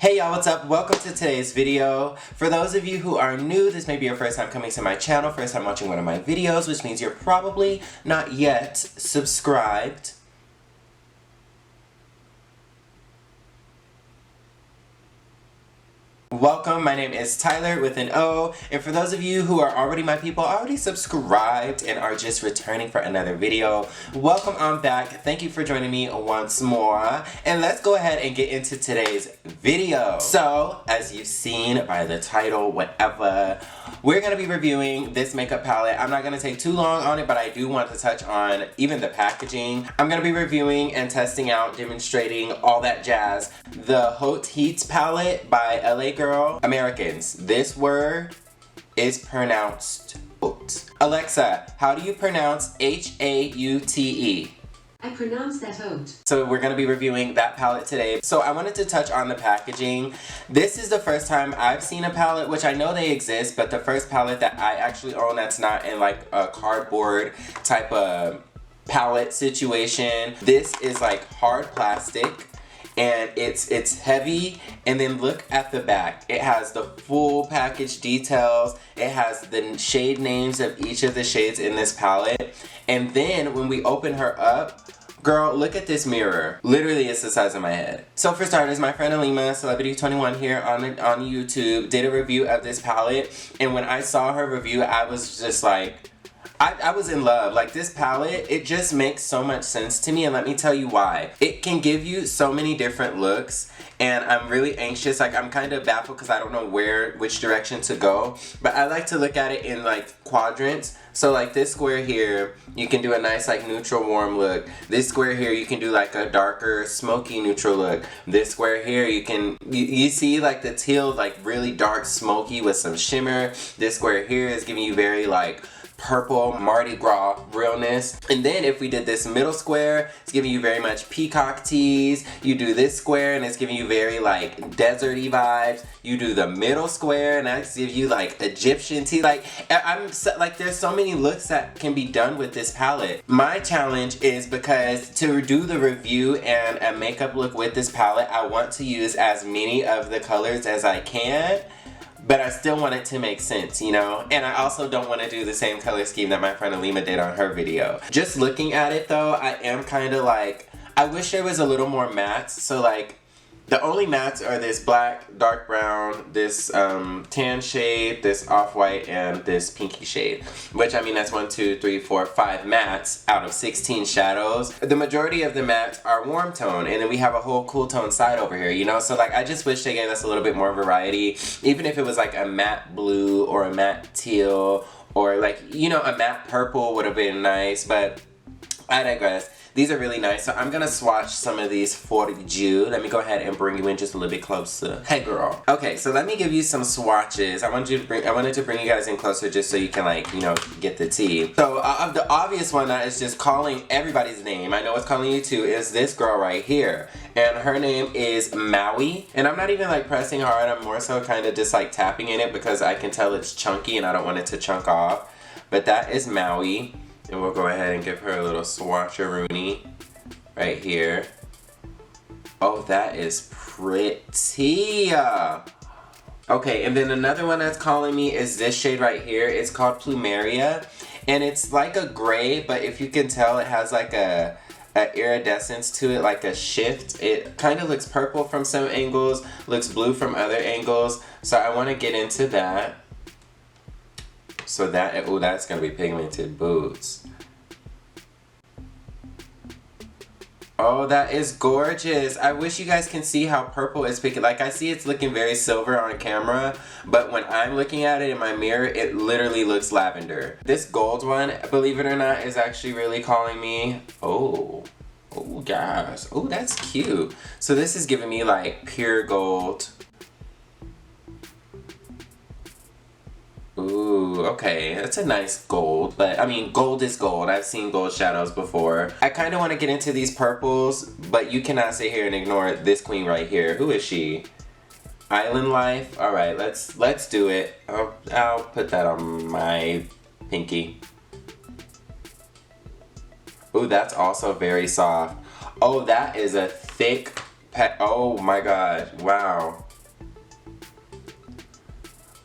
Hey y'all, what's up? Welcome to today's video. For those of you who are new, this may be your first time coming to my channel, first time watching one of my videos, which means you're probably not yet subscribed. Welcome, my name is Tyler with an O, and for those of you who are already my people, already subscribed and are just returning for another video, welcome on back. Thank you for joining me once more, and let's go ahead and get into today's video. So, as you've seen by the title, whatever, we're going to be reviewing this makeup palette. I'm not going to take too long on it, but I do want to touch on even the packaging. I'm going to be reviewing and testing out, demonstrating all that jazz. The HAUTE palette by LA Girl. Americans, this word is pronounced HAUTE. Alexa, how do you pronounce H-A-U-T-E? I pronounce that HAUTE. So we're going to be reviewing that palette today. So I wanted to touch on the packaging. This is the first time I've seen a palette, which I know they exist, but the first palette that I actually own that's not in like a cardboard type of palette situation. This is like hard plastic. And it's heavy, and then look at the back. It has the full package details. It has the shade names of each of the shades in this palette. And then when we open her up, girl, look at this mirror. Literally, it's the size of my head. So for starters, my friend Alima, Celebrity21 here on YouTube, did a review of this palette. And when I saw her review, I was just like, I was in love. Like, this palette, it just makes so much sense to me, and let me tell you why. It can give you so many different looks, and I'm really anxious. Like, I'm kind of baffled because I don't know which direction to go, but I like to look at it in like quadrants. So like this square here, you can do a nice like neutral warm look. This square here, you can do like a darker smoky neutral look. This square here, you see like the teal, like really dark smoky with some shimmer. This square here is giving you very like purple Mardi Gras realness. And then if we did this middle square, it's giving you very much peacock tees. You do this square and it's giving you very like deserty vibes. You do the middle square and that's give you like Egyptian tea. Like there's so many looks that can be done with this palette. My challenge is because to do the review and a makeup look with this palette, I want to use as many of the colors as I can. But I still want it to make sense, you know? And I also don't want to do the same color scheme that my friend Alima did on her video. Just looking at it though, I am kind of like, I wish there was a little more mattes. So like, the only mattes are this black, dark brown, this tan shade, this off-white, and this pinky shade. Which, I mean, that's 1, 2, 3, 4, 5 mattes out of 16 shadows. The majority of the mattes are warm tone, and then we have a whole cool tone side over here, you know? So, like, I just wish they gave us a little bit more variety. Even if it was, like, a matte blue or a matte teal or, like, you know, a matte purple would have been nice, but I digress. These are really nice, so I'm gonna swatch some of these for you. Let me go ahead and bring you in just a little bit closer. Hey girl. Okay, so let me give you some swatches. I wanted to bring you guys in closer just so you can like, you know, get the tea. So the obvious one that is just calling everybody's name, I know it's calling you too, is this girl right here. And her name is Maui. And I'm not even like pressing hard, I'm more so kind of just like tapping in it because I can tell it's chunky and I don't want it to chunk off. But that is Maui. And we'll go ahead and give her a little swatcheroonie right here. Oh, that is pretty. Okay, and then another one that's calling me is this shade right here. It's called Plumeria. And it's like a gray, but if you can tell, it has like a iridescence to it, like a shift. It kind of looks purple from some angles, looks blue from other angles. So I want to get into that. So that, oh, that's gonna be pigmented boots. Oh, that is gorgeous. I wish you guys can see how purple is picking. Like, I see it's looking very silver on camera, but when I'm looking at it in my mirror, it literally looks lavender. This gold one, believe it or not, is actually really calling me. Oh, guys. Oh, that's cute. So this is giving me like pure gold. Ooh, okay, that's a nice gold, but I mean, gold is gold. I've seen gold shadows before. I kind of want to get into these purples, but you cannot sit here and ignore this queen right here. Who is she? Island Life. All right, let's do it. I'll put that on my pinky. Ooh, that's also very soft. Oh, that is a thick oh my god, wow.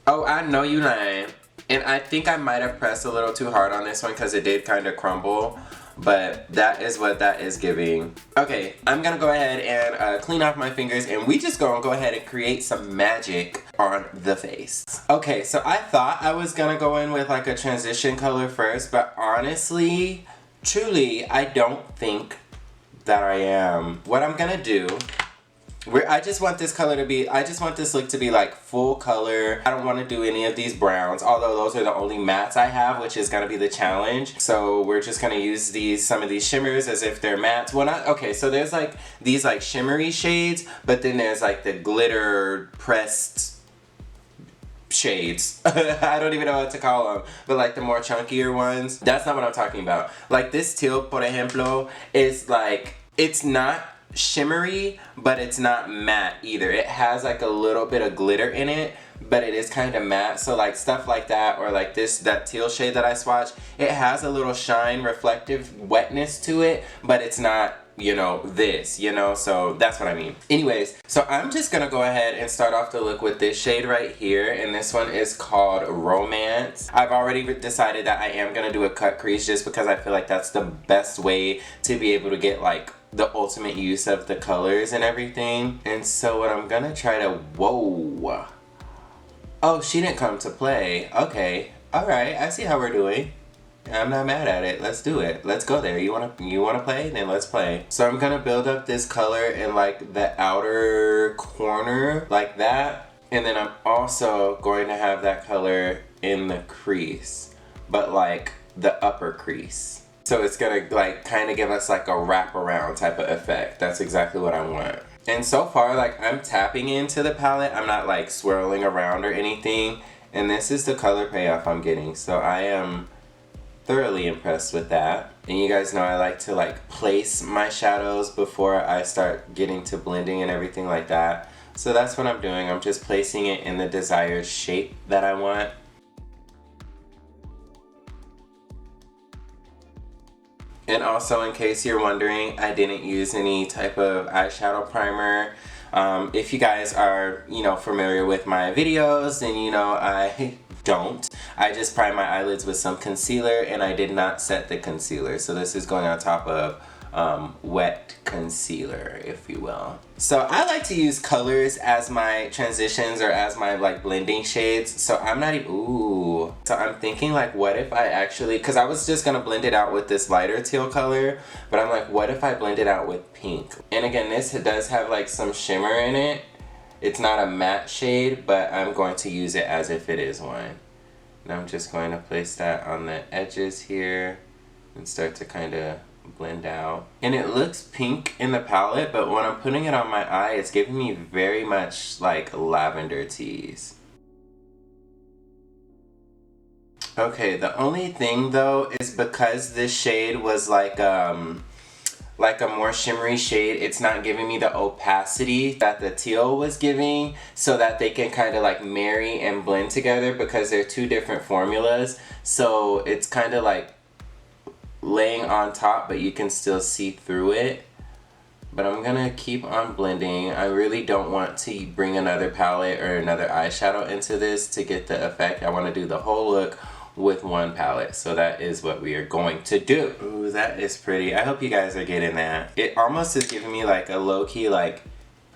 Oh, I know you lying. And I think I might have pressed a little too hard on this one because it did kind of crumble. But that is what that is giving. Okay, I'm gonna go ahead and clean off my fingers, and we just gonna go ahead and create some magic on the face. Okay, so I thought I was gonna go in with like a transition color first, but honestly, truly, I don't think that I am. What I'm gonna do, I just want this color to be, I just want this look to be like full color. I don't want to do any of these browns, although those are the only mattes I have, which is going to be the challenge. So we're just going to use some of these shimmers as if they're mattes. Well, okay, so there's like these like shimmery shades, but then there's like the glitter pressed shades. I don't even know what to call them, but like the more chunkier ones. That's not what I'm talking about. Like this teal, por ejemplo, is like, it's not shimmery, but it's not matte either. It has like a little bit of glitter in it, but it is kind of matte. So like stuff like that, or like that teal shade that I swatched, it has a little shine, reflective wetness to it, but it's not, you know, this, you know, so that's what I mean. Anyways, so I'm just gonna go ahead and start off the look with this shade right here, and this one is called Romance. I've already decided that I am gonna do a cut crease just because I feel like that's the best way to be able to get like the ultimate use of the colors and everything. And so what I'm gonna try to, whoa. Oh, she didn't come to play. Okay, all right, I see how we're doing. I'm not mad at it. Let's do it. Let's go there. You wanna play? Then let's play. So I'm gonna build up this color in like the outer corner like that. And then I'm also going to have that color in the crease, but like the upper crease. So it's gonna like kind of give us like a wraparound type of effect. That's exactly what I want. And so far, like I'm tapping into the palette. I'm not like swirling around or anything. And this is the color payoff I'm getting. So I am thoroughly impressed with that. And you guys know I like to like place my shadows before I start getting to blending and everything like that. So that's what I'm doing. I'm just placing it in the desired shape that I want. And also, in case you're wondering, I didn't use any type of eyeshadow primer. If you guys are, you know, familiar with my videos, then you know I don't. I just prime my eyelids with some concealer, and I did not set the concealer. So this is going on top of wet concealer, if you will. So I like to use colors as my transitions or as my like blending shades. So I'm not even, ooh. So I'm thinking like, what if I actually, cause I was just gonna blend it out with this lighter teal color, but I'm like, what if I blend it out with pink? And again, this does have like some shimmer in it. It's not a matte shade, but I'm going to use it as if it is one. And I'm just going to place that on the edges here and start to kind of blend out. And it looks pink in the palette, but when I'm putting it on my eye, it's giving me very much like lavender teas. Okay, the only thing though is because this shade was like a more shimmery shade, it's not giving me the opacity that the teal was giving, so that they can kind of like marry and blend together because they're two different formulas. So it's kind of like laying on top, but you can still see through it. But I'm gonna keep on blending. I really don't want to bring another palette or another eyeshadow into this to get the effect. I want to do the whole look with one palette. So that is what we are going to do. Ooh, that is pretty. I hope you guys are getting that. It almost is giving me like a low-key like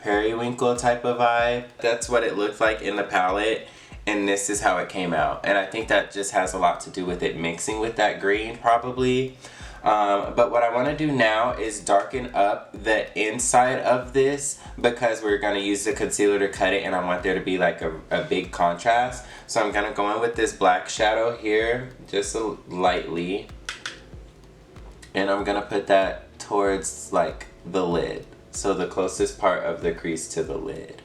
periwinkle type of vibe. That's what it looked like in the palette. And this is how it came out. And I think that just has a lot to do with it mixing with that green probably. But what I want to do now is darken up the inside of this because we're going to use the concealer to cut it, and I want there to be like a big contrast. So I'm going to go in with this black shadow here just lightly, and I'm going to put that towards like the lid, so the closest part of the crease to the lid.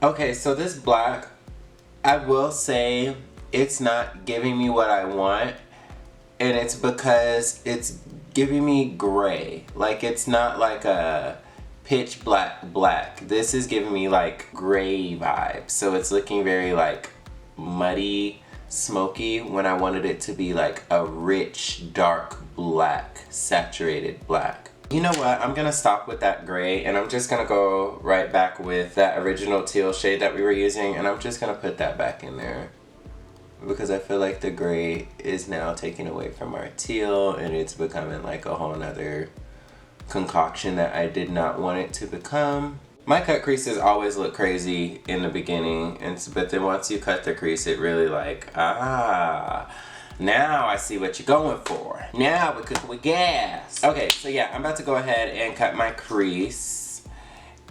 Okay, so this black, I will say it's not giving me what I want, and it's because it's giving me gray. Like it's not like a pitch black. This is giving me like gray vibes. So it's looking very like muddy, smoky, when I wanted it to be like a rich, dark black, saturated black. You know what? I'm gonna stop with that gray and I'm just gonna go right back with that original teal shade that we were using, and I'm just gonna put that back in there because I feel like the gray is now taking away from our teal and it's becoming like a whole nother concoction that I did not want it to become. My cut creases always look crazy in the beginning, but then once you cut the crease, it really like, now I see what you're going for. Now we're cooking with gas. Okay, so yeah, I'm about to go ahead and cut my crease.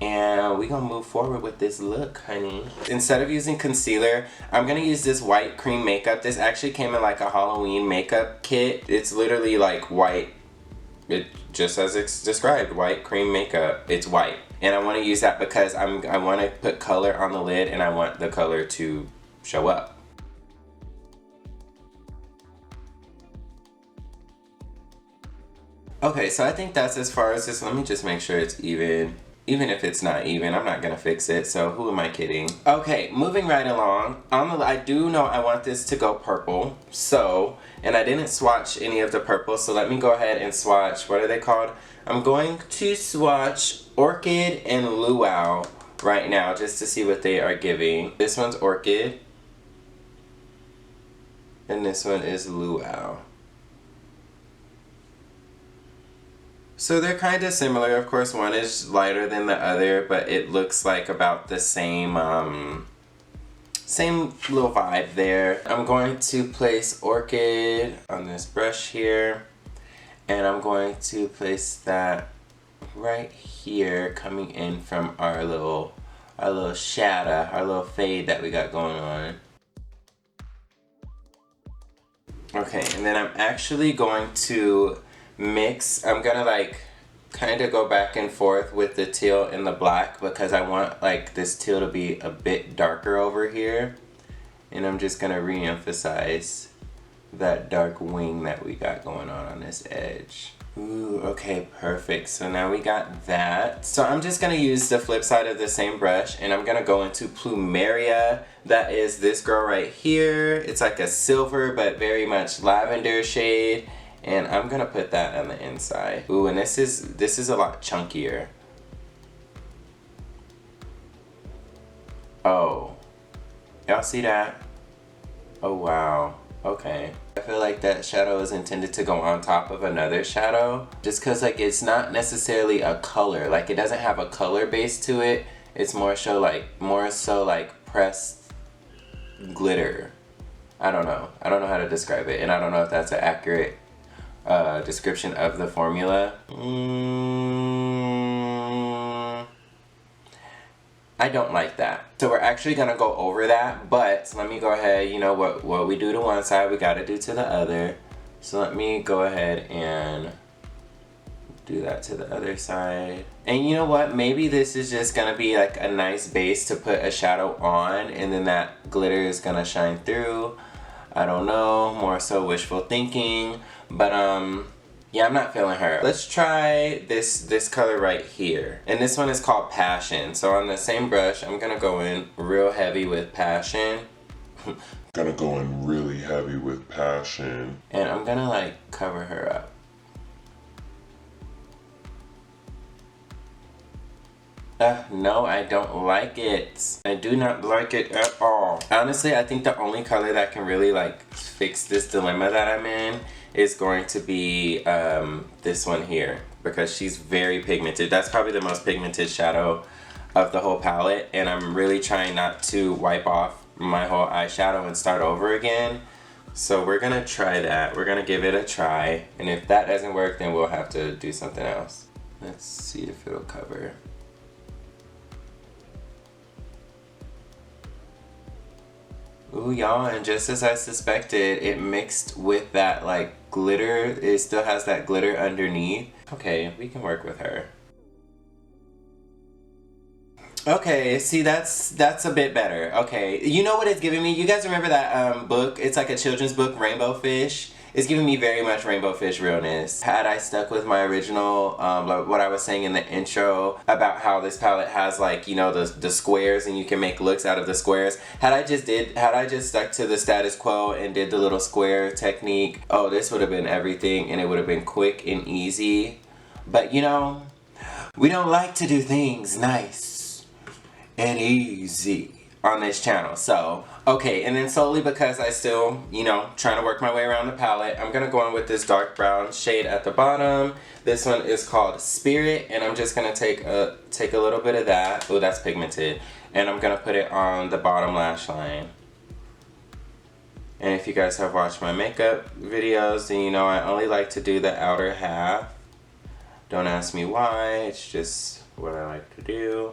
And we're gonna move forward with this look, honey. Instead of using concealer, I'm gonna use this white cream makeup. This actually came in like a Halloween makeup kit. It's literally like white. It just as it's described, white cream makeup. It's white. And I wanna use that because I wanna put color on the lid and I want the color to show up. Okay, so I think that's as far as this. Let me just make sure it's even. Even if it's not even, I'm not gonna fix it, so who am I kidding? Okay, moving right along. I do know I want this to go purple, so, and I didn't swatch any of the purple, so let me go ahead and swatch, what are they called? I'm going to swatch Orchid and Luau right now, just to see what they are giving. This one's Orchid, and this one is Luau. So they're kind of similar. Of course, one is lighter than the other, but it looks like about the same same little vibe there. I'm going to place Orchid on this brush here, and I'm going to place that right here, coming in from our little shadow, our little fade that we got going on. Okay, and then I'm actually going to mix. I'm gonna like kind of go back and forth with the teal and the black because I want like this teal to be a bit darker over here, and I'm just gonna re-emphasize that dark wing that we got going on this edge. Ooh, okay, perfect. So now we got that. So I'm just gonna use the flip side of the same brush and I'm gonna go into Plumeria. That is this girl right here. It's like a silver but very much lavender shade. And I'm gonna put that on the inside. Ooh, and this is a lot chunkier. Oh, y'all see that? Oh wow, okay. I feel like that shadow is intended to go on top of another shadow. Just cause like it's not necessarily a color. Like it doesn't have a color base to it. It's more so like pressed glitter. I don't know how to describe it. And I don't know if that's an accurate description of the formula. I don't like that. So we're actually gonna go over that, but let me go ahead, you know what we do to one side, we gotta do to the other. So let me go ahead and do that to the other side. And you know what, maybe this is just gonna be like a nice base to put a shadow on, and then that glitter is gonna shine through. I don't know, more so wishful thinking, but yeah, I'm not feeling her. Let's try this color right here. And this one is called Passion. So on the same brush, I'm gonna go in real heavy with Passion. Gonna go in really heavy with Passion. And I'm gonna like cover her up. No, I don't like it. I do not like it at all. Honestly, I think the only color that can really like fix this dilemma that I'm in is going to be this one here, because she's very pigmented. That's probably the most pigmented shadow of the whole palette, and I'm really trying not to wipe off my whole eyeshadow and start over again. So we're gonna try that. We're gonna give it a try, and if that doesn't work, then we'll have to do something else. Let's see if it'll cover. Ooh, y'all, and just as I suspected, it mixed with that like glitter. It still has that glitter underneath. Okay, we can work with her. Okay, see, that's a bit better. Okay, you know what it's giving me? You guys remember that book? It's like a children's book, Rainbow Fish. It's giving me very much Rainbow Fish realness. Had I stuck with my original, like what I was saying in the intro about how this palette has like, you know, the squares and you can make looks out of the squares. Had I just stuck to the status quo and did the little square technique, oh, this would have been everything, and it would have been quick and easy. But you know, we don't like to do things nice and easy on this channel. So, okay, and then solely because I still, you know, trying to work my way around the palette, I'm gonna go in with this dark brown shade at the bottom. This one is called Spirit, and I'm just gonna take a little bit of that. Oh, that's pigmented. And I'm gonna put it on the bottom lash line. And if you guys have watched my makeup videos, then you know I only like to do the outer half. Don't ask me why, it's just what I like to do.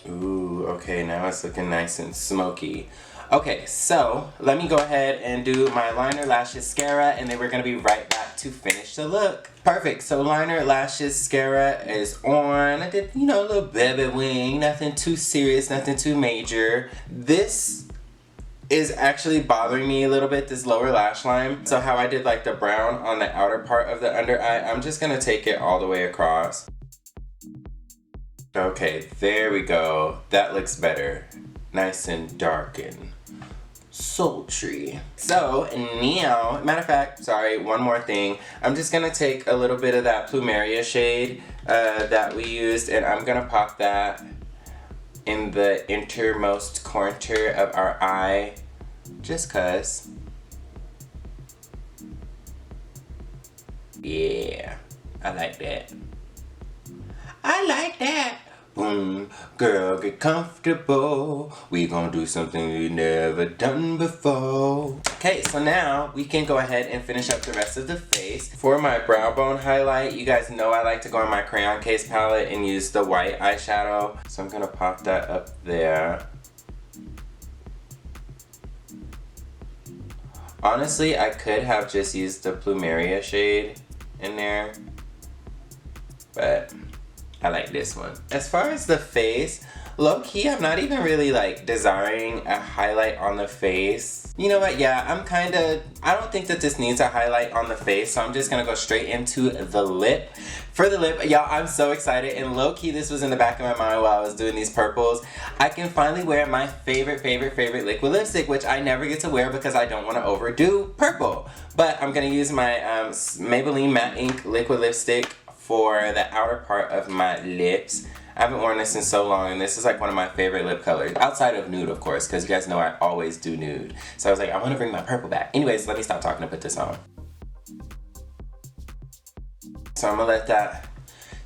Ooh, okay, now it's looking nice and smoky. Okay, so let me go ahead and do my liner, lashes, mascara, and then we're gonna be right back to finish the look. Perfect, so liner, lashes, mascara is on. I did, you know, a little baby wing, nothing too serious, nothing too major. This is actually bothering me a little bit, this lower lash line. So how I did like the brown on the outer part of the under eye, I'm just gonna take it all the way across. Okay, there we go. That looks better. Nice and dark and sultry. So now, matter of fact, sorry, one more thing. I'm just gonna take a little bit of that Plumeria shade that we used, and I'm gonna pop that in the innermost corner of our eye, just cause. Yeah, I like that. I like that. Boom, girl, get comfortable. We gonna do something we never done before. Okay, so now we can go ahead and finish up the rest of the face. For my brow bone highlight, you guys know I like to go on my crayon case palette and use the white eyeshadow. So I'm gonna pop that up there. Honestly, I could have just used the Plumeria shade in there, but I like this one. As far as the face, low-key, I'm not even really like desiring a highlight on the face. You know what, yeah, I don't think that this needs a highlight on the face, so I'm just gonna go straight into the lip. For the lip, y'all, I'm so excited, and low-key, this was in the back of my mind while I was doing these purples. I can finally wear my favorite liquid lipstick, which I never get to wear because I don't want to overdo purple. But I'm gonna use my Maybelline Matte Ink liquid lipstick for the outer part of my lips. I haven't worn this in so long, and this is like one of my favorite lip colors. Outside of nude, of course, because you guys know I always do nude. So I was like, I want to bring my purple back. Anyways, let me stop talking and put this on. So I'm going to let that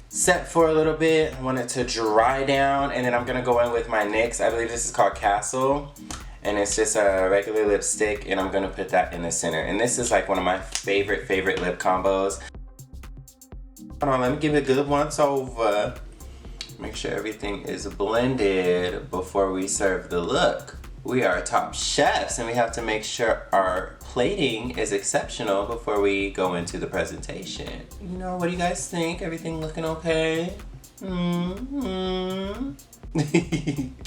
set for a little bit. I want it to dry down, and then I'm going to go in with my NYX. I believe this is called Castle. And it's just a regular lipstick, and I'm going to put that in the center. And this is like one of my favorite lip combos. Hold on, let me give it a good once over. Make sure everything is blended before we serve the look. We are top chefs, and we have to make sure our plating is exceptional before we go into the presentation. You know, what do you guys think? Everything looking okay?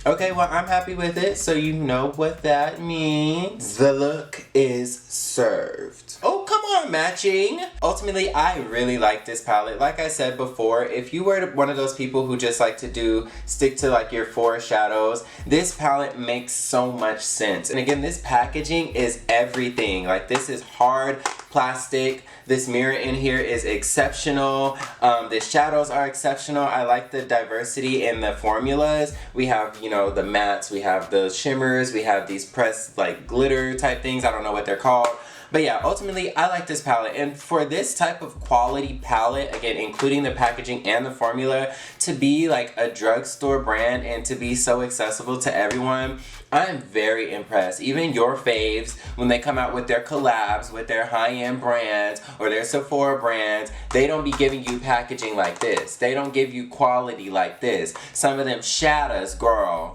Okay, well, I'm happy with it, so you know what that means. The look is served. Oh, come on, matching. Ultimately, I really like this palette. Like I said before, if you were one of those people who just like to stick to like your foreshadows, this palette makes so much sense. And again, this packaging is everything. Like, this is hard plastic. This mirror in here is exceptional. The shadows are exceptional. I like the diversity in the formulas. We have, you know, the mattes, we have the shimmers, we have these pressed like glitter type things. I don't know what they're called. But yeah, ultimately, I like this palette. And for this type of quality palette, again, including the packaging and the formula, to be like a drugstore brand and to be so accessible to everyone, I'm very impressed. Even your faves, when they come out with their collabs with their high-end brands or their Sephora brands, they don't be giving you packaging like this. They don't give you quality like this. Some of them shadows, girl,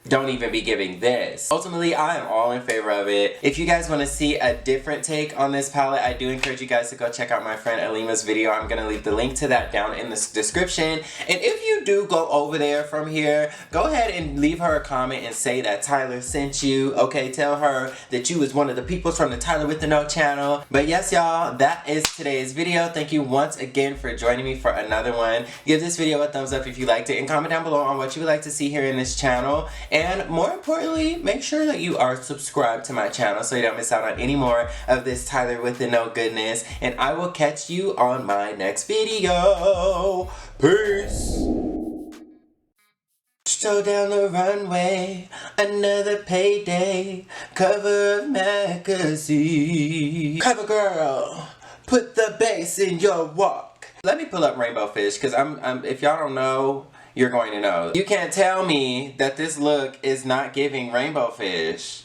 don't even be giving this. Ultimately, I am all in favor of it. If you guys want to see a different take on this palette, I do encourage you guys to go check out my friend Alima's video. I'm going to leave the link to that down in the description. And if you do go over there from here, go ahead and leave her a comment and say that Tyler sent you. Okay, tell her that you was one of the people from the TylorWithAnO channel. But yes, y'all, that is today's video. Thank you once again for joining me for another one. Give this video a thumbs up if you liked it, and comment down below on what you would like to see here in this channel. And more importantly, make sure that you are subscribed to my channel so you don't miss out on any more of this Tyler with an O goodness. And I will catch you on my next video. Peace. Stroll down the runway, another payday, cover of magazine. Cover girl, put the bass in your walk. Let me pull up Rainbow Fish, because I'm if y'all don't know, you're going to know. You can't tell me that this look is not giving Rainbow Fish.